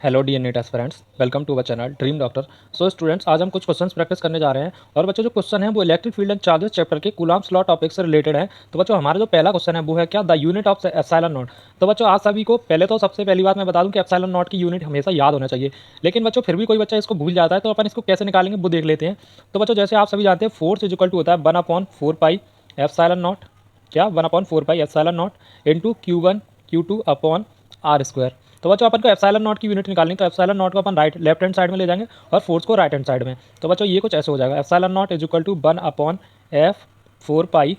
Hello डीएनएट aspirants, welcome to our channel dream doctor. So students, आज हम कुछ क्वेश्चंस प्रैक्टिस करने जा रहे हैं और बच्चों जो क्वेश्चन है वो electric field and charges chapter के कूलम्ब्स लॉ टॉपिक से रिलेटेड है। तो बच्चों हमारा जो पहला क्वेश्चन है वो है क्या the unit of epsilon not. तो बच्चों आज सभी को पहले तो सबसे पहली बात मैं बता दूं कि एप्सिलॉन नॉट की यूनिट हमेशा याद होना चाहिए, लेकिन बच्चों फिर भी कोई बच्चा इसको भूल जाता है, तो अपन इसको कैसे निकालेंगे वो देख लेते हैं। तो बच्चों जैसे आप सभी जानते हैं फोर्स इज इक्वल टू होता है 1/4 पाई एप्सिलॉन नॉट, क्या 1/4 pi epsilon naught into Q1 Q2 upon R square. तो बच्चों अपन को एप्सिलॉन नॉट की यूनिट निकालनी, तो एप्सिलॉन नॉट को अपन लेफ्ट हैंड साइड में ले जाएंगे और फोर्स को राइट हैंड साइड में। तो बच्चों ये कुछ ऐसे हो जाएगा, epsilon naught is equal to 1/4 pi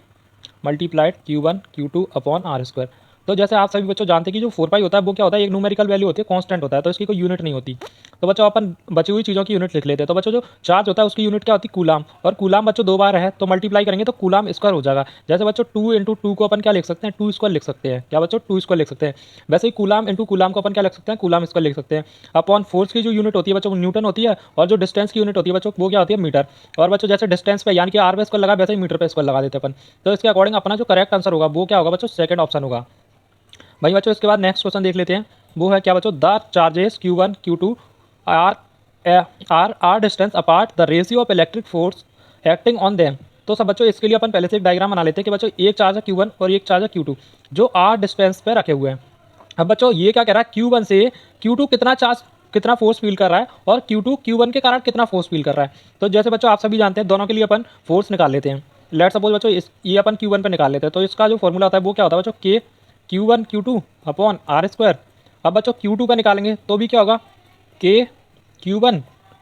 multiplied Q1 Q2 upon R square. तो जैसे आप सभी बच्चों जानते हैं कि जो 4 पाई होता है वो क्या होता है, एक न्यूमेरिकल वैल्यू होती है, कांस्टेंट होता है, तो इसकी कोई यूनिट नहीं होती। तो बच्चों अपन बची हुई चीज़ों की यूनिट लिख लेते हैं। तो बच्चों जो चार्ज होता है उसकी यूनिट क्या होती है, कूलाम, और कूलाम बच्चों दो बार है तो मल्टीप्लाई करेंगे तो कूलाम स्क्वायर हो जाएगा। जैसे बच्चों 2 × 2 को अपन क्या लिख सकते हैं, 2 स्क्वायर लिख सकते हैं, क्या बच्चों 2 स्क्वायर लिख सकते हैं। वैसे ही कूलाम इंटू कूलाम को अपन क्या लिख सकते हैं, कूलाम स्क्वायर लिख सकते हैं। अपॉन फोर्स की जो यूनिट होती है बच्चों वो न्यूटन होती है, और जो डिस्टेंस की यूनिट होती है बच्चों वो क्या होती है, मीटर। और बच्चों जैसे डिस्टेंस पे यानी कि आर पे स्क्वायर लगा वैसे ही मीटर पे स्क्वायर लगा देते हैं अपन। तो इसके अकॉर्डिंग अपना जो करेक्ट आंसर होगा वो क्या होगा बच्चों, सेकंड ऑप्शन होगा। भाई बच्चों इसके बाद नेक्स्ट क्वेश्चन देख लेते हैं। वो है क्या बच्चों, the charges Q1 Q2 are R distance apart, the ratio of electric force acting on them. तो सब बच्चों इसके लिए अपन पहले से एक डायग्राम बना लेते हैं कि बच्चों एक चार्ज है Q1 और एक चार्ज है Q2 जो आर डिस्टेंस पे रखे हुए हैं। अब बच्चों ये क्या कह रहा है, Q1 से Q2 कितना चार्ज कितना फोर्स फील कर रहा है और Q2 Q1 के कारण कितना फोर्स फील कर रहा है। तो जैसे बच्चों आप सभी जानते हैं दोनों के लिए अपन फोर्स निकाल लेते हैं। लेट सपोज बच्चों ये अपन Q1 पे निकाल लेते हैं, तो इसका जो फॉर्मूला होता है वो क्या होता है बच्चों, के Q1 Q2 upon R square. अब बच्चों Q2 का निकालेंगे तो भी क्या होगा, के Q1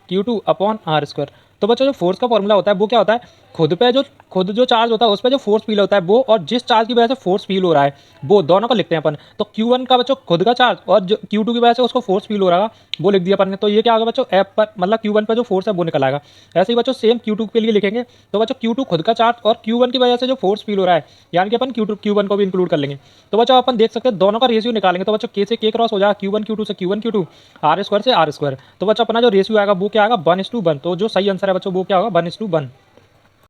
Q2 upon R square. तो बच्चों जो फोर्स का फॉर्मूला होता है वो क्या होता है, खुद जो चार्ज होता है उस पर जो फोर्स फील होता है वो, और जिस चार्ज की वजह से फोर्स फील हो रहा है वो दोनों को लिखते हैं अपन। तो Q1 का बच्चों खुद का चार्ज और जो Q2 की वजह से उसको फोर्स फील हो रहा है वो लिख दिया अपन ने। तो ये क्या होगा बच्चों, एफ पर मतलब Q1 पर जो फोर्स है वो निकल आएगा। ऐसे ही बच्चों सेम Q2 के लिए लिखेंगे, तो बच्चों Q2 खुद का चार्ज और Q1 की वजह से जो फोर्स फील हो रहा है यानी कि अपन Q1 को भी इंक्लूड कर लेंगे। तो बच्चों अपन देख सकते हैं दोनों का रेशियो निकालेंगे, तो बच्चों के से के क्रॉस हो जाएगा, Q1 Q2 से Q1 Q2, आर स्क्वायर से आर स्क्वायर। तो बच्चों अपना जो रेशियो आएगा वो क्या आएगा, 1:1। तो जो सही आंसर है बच्चों वो क्या होगा, 1:1।